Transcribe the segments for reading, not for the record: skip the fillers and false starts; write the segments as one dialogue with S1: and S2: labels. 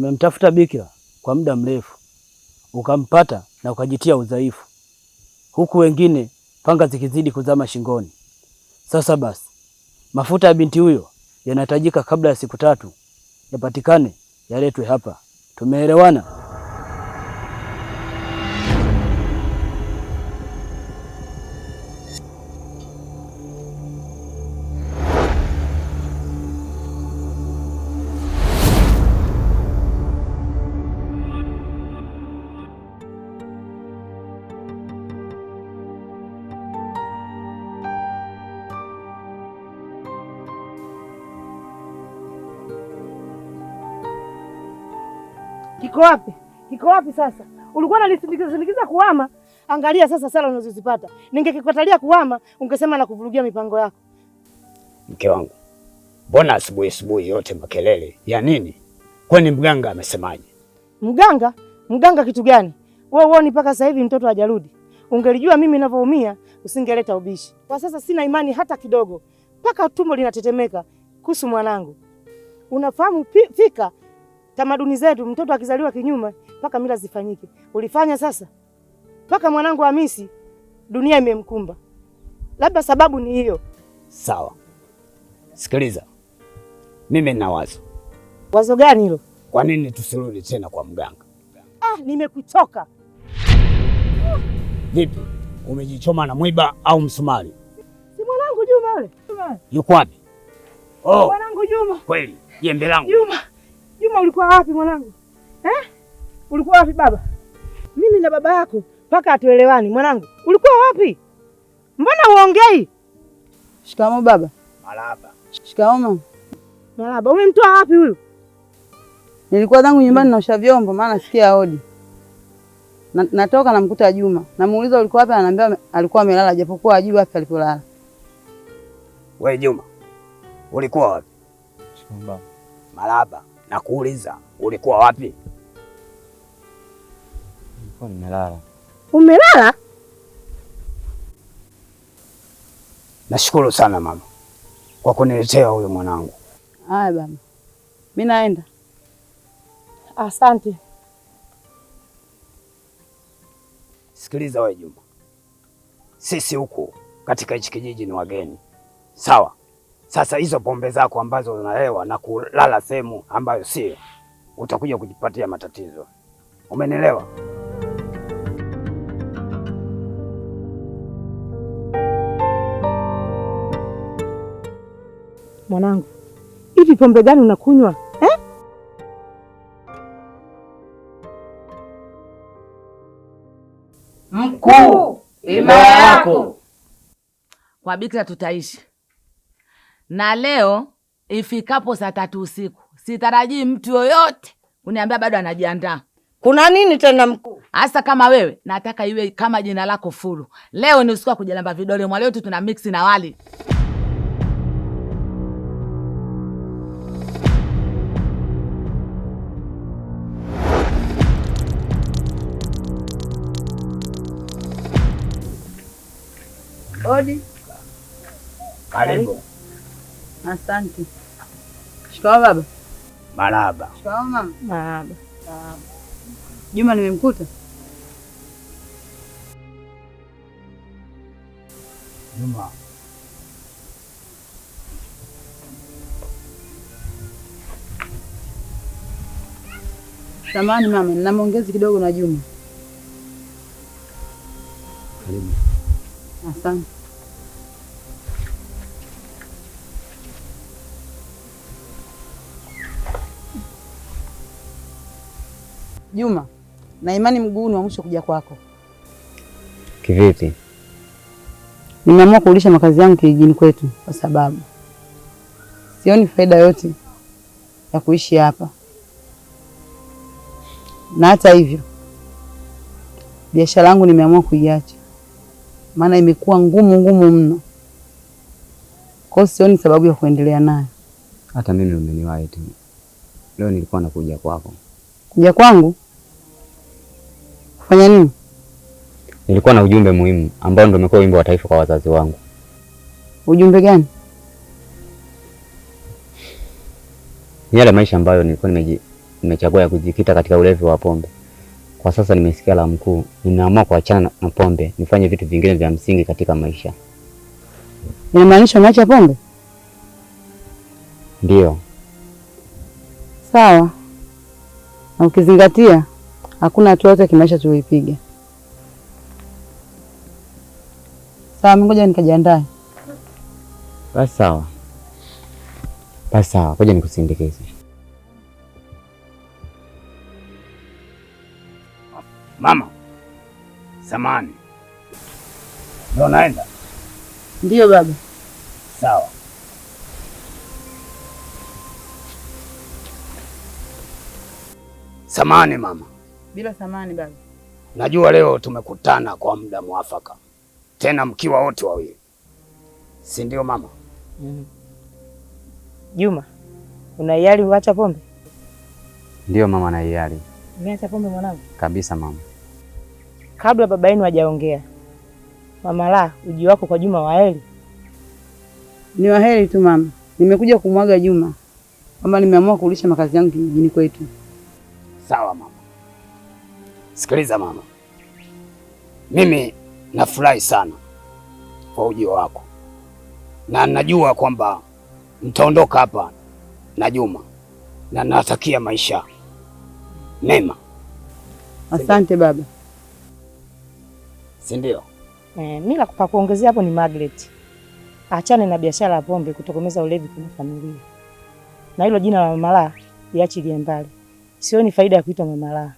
S1: Umemtafuta bikira kwa muda mrefu, ukampata na ukajitia udhaifu, huku wengine panga zikizidi kuzama shingoni. Sasa basi, mafuta ya binti huyo yanahitajika kabla ya siku 3 yapatikane, yaletwe hapa. Tumeelewana?
S2: Kiko wapi? Kiko wapi sasa? Ulikuwa unanisindikiza kuhama. Angalia sasa sala unazozipata. Ningekikatalia kuhama, ungesema na kuvurugia mipango yako.
S3: Mke wangu, mbona asubuhi yote makelele ya nini? Kwani mganga amesemaje?
S2: Mganga? Mganga kitu gani? Wewe uone mpaka sasa hivi mtoto hajarudi. Ungelijua mimi ninavyoumia, usingeleta ubishi. Kwa sasa sina imani hata kidogo. Mpaka tumbo linatetemeka kuhusu mwanangu. Unafahamu fika tamaduni zetu, mtoto akizaliwa kinyume mpaka mila zifanyike. Ulifanya sasa mpaka mwanangu Hamisi dunia imemkumba. Labda sababu ni hiyo.
S3: Sawa. Sikiliza. Mimi nina wazo.
S2: Wazo gani hilo?
S3: Kwa nini tusirudi tena kwa mganga?
S2: Nimekuchoka.
S3: Vipi? Umejichoma na mwiba au msumari?
S2: Si mwanangu Juma yule.
S3: Yuko wapi? Oh.
S2: Mwanangu Juma.
S3: Kweli, jembe langu.
S2: Juma ulikuwa wapi mwanangu? Ulikuwa wapi baba? Mimi na baba yako mpaka atuelewani mwanangu. Ulikuwa wapi? Mbona uongei?
S4: Shikamoo baba.
S3: Marahaba.
S4: Shikamoo mama.
S2: Marahaba. Umemtoa wapi huyu?
S4: Nilikuwa zangu nyumbani naosha vyombo maana nasikia hodi. Natoka namkuta Juma. Namuuliza ulikuwa wapi, ananiambia alikuwa amelala japokuwa hajui wapi alipolala.
S3: Wewe Juma, ulikuwa wapi?
S5: Shikamoo baba.
S3: Marahaba. Nakuuliza ulikuwa wapi?
S5: Nilikuwa nimelala.
S2: Umelala?
S3: Nashukuru sana mama kwa kuniletea huyo mwanangu.
S4: Haya baba. Mimi naenda.
S2: Asante.
S3: Sikiliza wewe Juma. Sisi huku katika hichi kijiji ni wageni. Sawa? Sasa hizo pombe zako ambazo unalewa na kulala sehemu ambayo sio, utakuja kujipatia matatizo. Umenielewa?
S2: Mwanangu, hivi pombe gani unakunywa?
S6: Mkuu, imara yako. Kwa bikira tutaishi. Na leo ifikapo saa 3 usiku, sitarajii mtu yoyote uniambia bado anajiandaa.
S2: Kuna nini tena mkuu?
S6: Hasa kama wewe, nataka iwe kama jina lako fulu. Leo ni usiku wa kujalamba vidole, mwaleo tu tuna mix na wali.
S4: Odi.
S3: Karibu.
S4: Asante. Shikamoo baba.
S3: Marahaba.
S4: Shikamoo mama.
S2: Marahaba.
S4: Juma nimemkuta?
S3: Juma.
S4: Samahani mama, nina maongezi kidogo na Juma.
S3: Karibu.
S4: Asante. Juma, na imani mguuni wa mwisho kuja kwako.
S5: Kivipi?
S4: Nimeamua kurudisha makazi yangu kijijini kwetu kwa sababu sioni faida yote ya kuishi hapa. Na hata hivyo, biashara yangu nimeamua kuiacha. Maana imekuwa ngumu mno. Kwa hiyo sioni sababu ya kuendelea nayo.
S5: Hata mimi umeniwahi tu. Leo nilikuwa nakuja kwako.
S4: Kuja kwangu? Kufanya nini?
S5: Nilikuwa na ujumbe muhimu ambao ndio umekuwa wimbo wa taifa kwa wazazi wangu.
S4: Ujumbe gani?
S5: Yale maisha ambayo nilikuwa nimechagua ya kujikita katika ulevi wa pombe. Kwa sasa nimesikia la mkuu, nimeamua kuachana na pombe, nifanye vitu vingine vya msingi katika maisha.
S4: Inamaanisha unaacha pombe?
S5: Ndio.
S4: Sawa. Na ukizingatia hakuna hatua yote kimaisha tulipiga. Sawa, ngoja nikajiandae.
S5: Basi sawa. Basi sawa, ngoja nikusindikize.
S3: Mama, samani. Ndio naenda?
S4: Ndio baba.
S3: Sawa. Samani mama.
S4: Bila samani baba.
S3: Najua leo tumekutana kwa muda mwafaka, tena mkiwa wote wawili, si ndio mama?
S2: Juma, una hiari uacha pombe?
S5: Ndio mama, na hiari.
S2: Umeacha pombe mwanangu?
S5: Kabisa mama.
S2: Kabla baba yenu hajaongea, mama la uji wako kwa Juma waheri?
S4: Ni waheri tu mama. Nimekuja kumwaga Juma kwamba nimeamua kurudisha makazi yangu kijijini kwetu.
S3: Sawa mama. Sikiliza mama, mimi nafurahi sana kwa ujio wako, na najua kwamba mtaondoka hapa na Juma, na natakia maisha mema.
S4: Asante baba.
S3: Si ndio?
S2: Mimi la kuongezea hapo ni Margaret. Achane na biashara ya pombe kutokomeza ulevi kwa familia. Na hilo jina la mama la liachilie mbali. Sioni faida ya kuitwa mama la.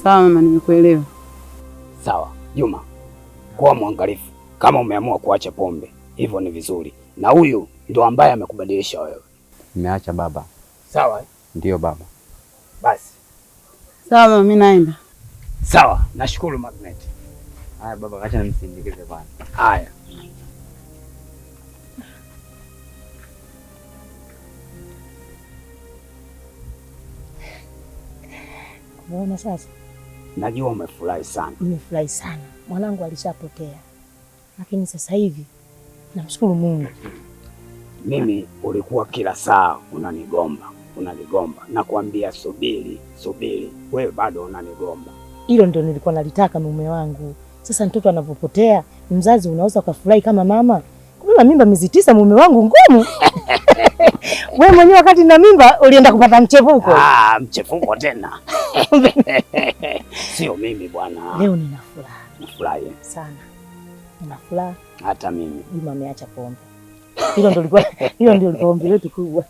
S4: Sawa mama, nimekuelewa.
S3: Sawa. Juma, kuwa mwangalifu. Kama umeamua kuacha pombe, hivyo ni vizuri. Na huyu ndo ambaye amekubadilisha wewe.
S5: Nimeacha baba.
S3: Sawa?
S5: Ndio baba.
S3: Basi.
S4: Sawa mama, mimi naenda.
S3: Sawa, nashukuru Magnet.
S5: Haya baba, acha nimsindikize bwana.
S3: Haya.
S2: Unaona sasa?
S3: Najua umefurahi sana.
S2: Nimefurahi sana. Mwanangu alishapotea. Lakini sasa hivi namshukuru Mungu.
S3: Mimi ulikuwa kila saa unanigomba. Nakwambia subiri. Wewe bado unanigomba.
S2: Hilo ndio nilikuwa nalitaka mume wangu. Sasa mtoto anapopotea, mzazi unaweza kufurahi kama mama. Kubeba mimba miezi 9 mume wangu ngumu. Wewe mwenyewe wakati na mimba ulienda kupata mchepuko.
S3: Mchepuko tena. Sio mimi bwana.
S2: Leo nina furaha.
S3: Nafurahi
S2: sana. Nina furaha.
S3: Hata mimi.
S2: Juma ameacha pombe. Hilo ndio lilikuwa ombi letu kubwa.